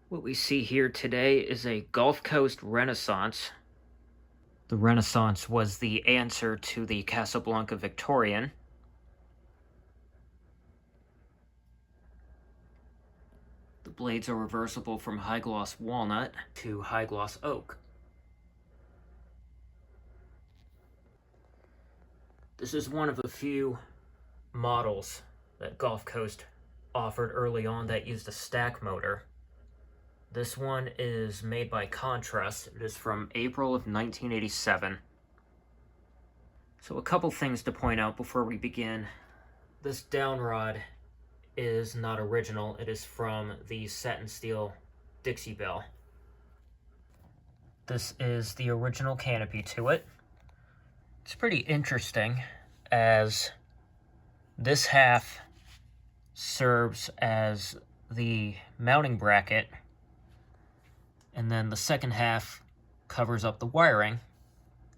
What we see here today is a Gulf Coast Renaissance. The Renaissance was the answer to the Casablanca Victorian. The blades are reversible from high gloss walnut to high gloss oak. This is one of a few models that Gulf Coast offered early on that used a stack motor. This one is made by Kontrust. It is from April of 1987. So a couple things to point out before we begin. This downrod is not original. It is from the satin steel Dixie Belle. This is the original canopy to it. It's pretty interesting as this half serves as the mounting bracket, and then the second half covers up the wiring,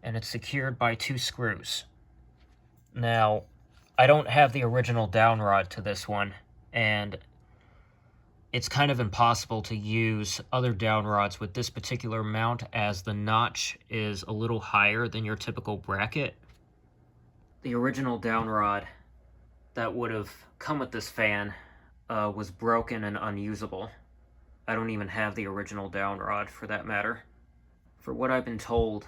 and it's secured by 2 screws. Now, I don't have the original downrod to this one, and it's kind of impossible to use other downrods with this particular mount as the notch is a little higher than your typical bracket. The original downrod that would have come with this fan was broken and unusable. I don't even have the original downrod for that matter. For what I've been told,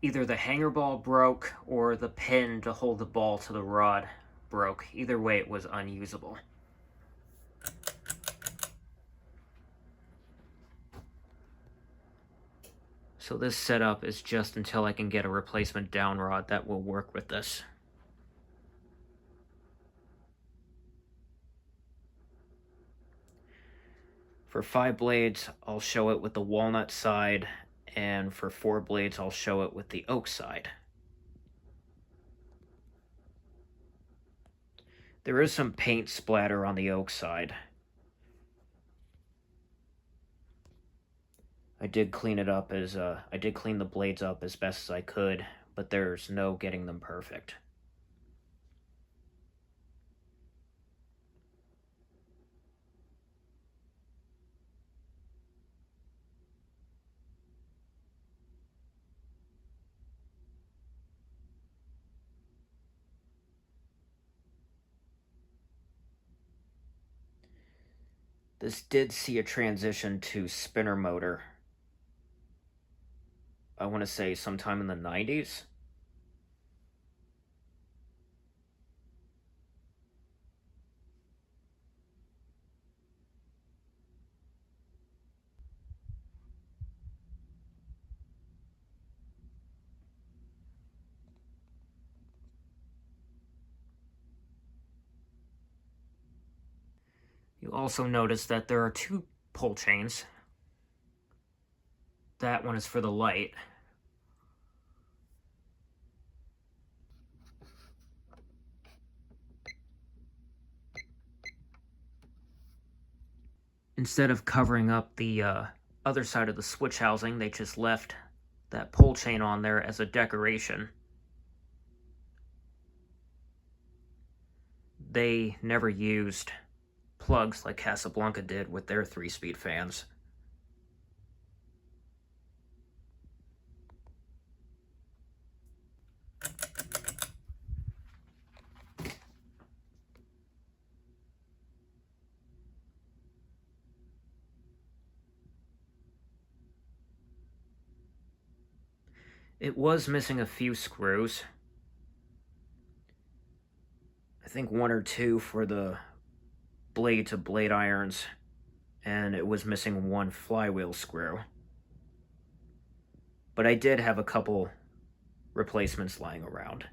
either the hanger ball broke or the pin to hold the ball to the rod broke. Either way, it was unusable. So this setup is just until I can get a replacement downrod that will work with this. For 5 blades, I'll show it with the walnut side, and for 4 blades, I'll show it with the oak side. There is some paint splatter on the oak side. I did clean the blades up as best as I could, but there's no getting them perfect. This did see a transition to spinner motor. I want to say sometime in the 90s. You'll also notice that there are 2 pull chains. That one is for the light. Instead of covering up the other side of the switch housing, they just left that pull chain on there as a decoration. They never used plugs like Casablanca did with their 3-speed fans. It was missing a few screws. I think 1 or 2 for the blade to blade irons, and it was missing 1 flywheel screw. But I did have a couple replacements lying around.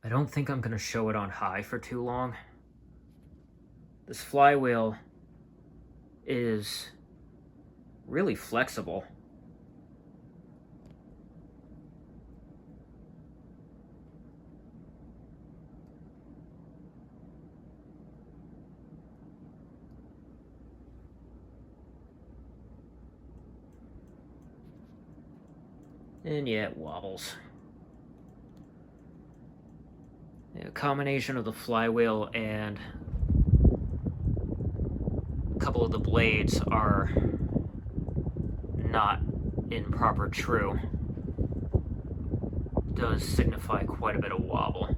I don't think I'm going to show it on high for too long. This flywheel is really flexible. And yeah, it wobbles. A combination of the flywheel and a couple of the blades are not in proper true does signify quite a bit of wobble.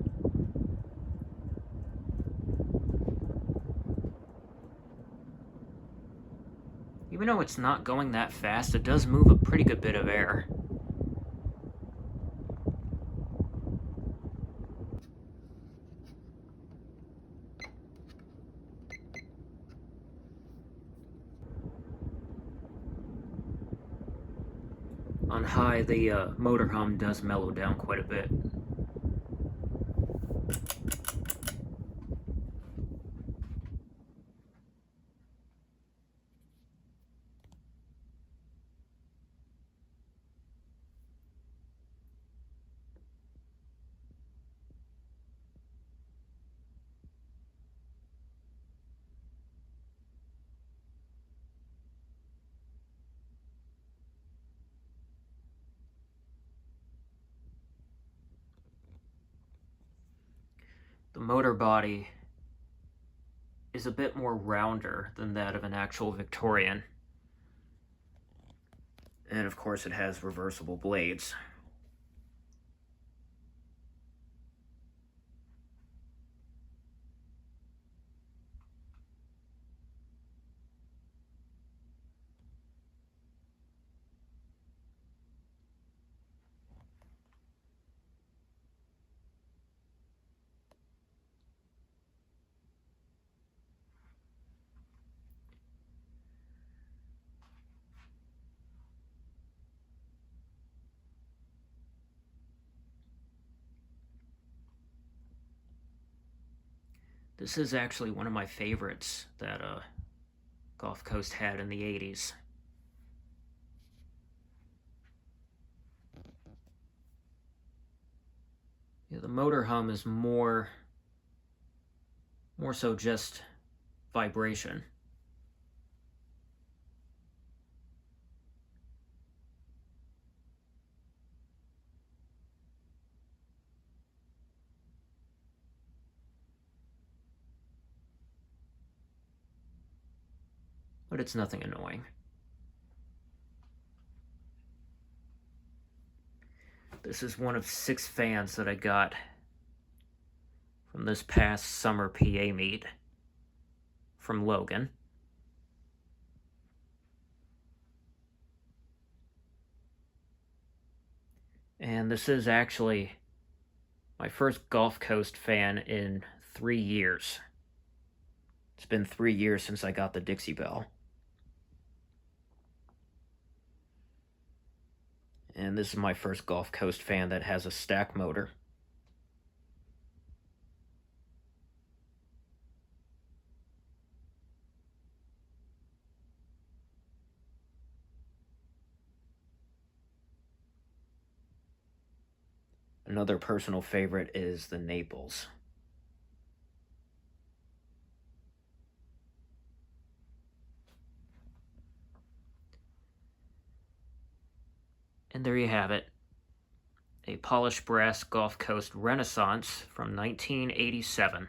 Even though it's not going that fast, it does move a pretty good bit of air. On high, the motor hum does mellow down quite a bit. The motor body is a bit more rounder than that of an actual Victorian. And of course it has reversible blades. This is actually one of my favorites that Gulf Coast had in the 80s. Yeah, the motor hum is more so just vibration. But it's nothing annoying. This is one of 6 fans that I got from this past summer PA meet from Logan. And this is actually my first Gulf Coast fan in 3 years. It's been 3 years since I got the Dixie Belle. And this is my first Gulf Coast fan that has a stack motor. Another personal favorite is the Naples. And there you have it. A polished brass Gulf Coast Renaissance from 1987.